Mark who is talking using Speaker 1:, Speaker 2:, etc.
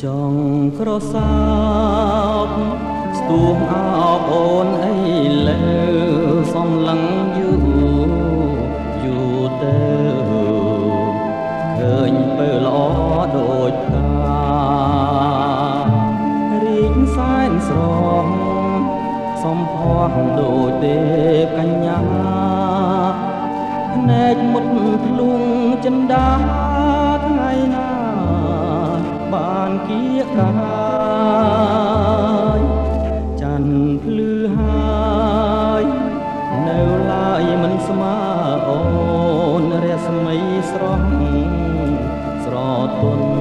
Speaker 1: ចង់ក្រសោបស្ទួងអោបអូនអីលើសំឡឹងយូរទៅឃើញពើល្អដូចផ្ការីកសែនស្រស់សំផស្សដូចទេពកញ្ញាភ្នែកមុតធ្លុងចិន្តាថ្ងៃណាបានគៀកកាយច័ន្ទភ្លឺហើយនៅឡើយមិនស្មើអូនរស្មីស្រស់ស្រទន់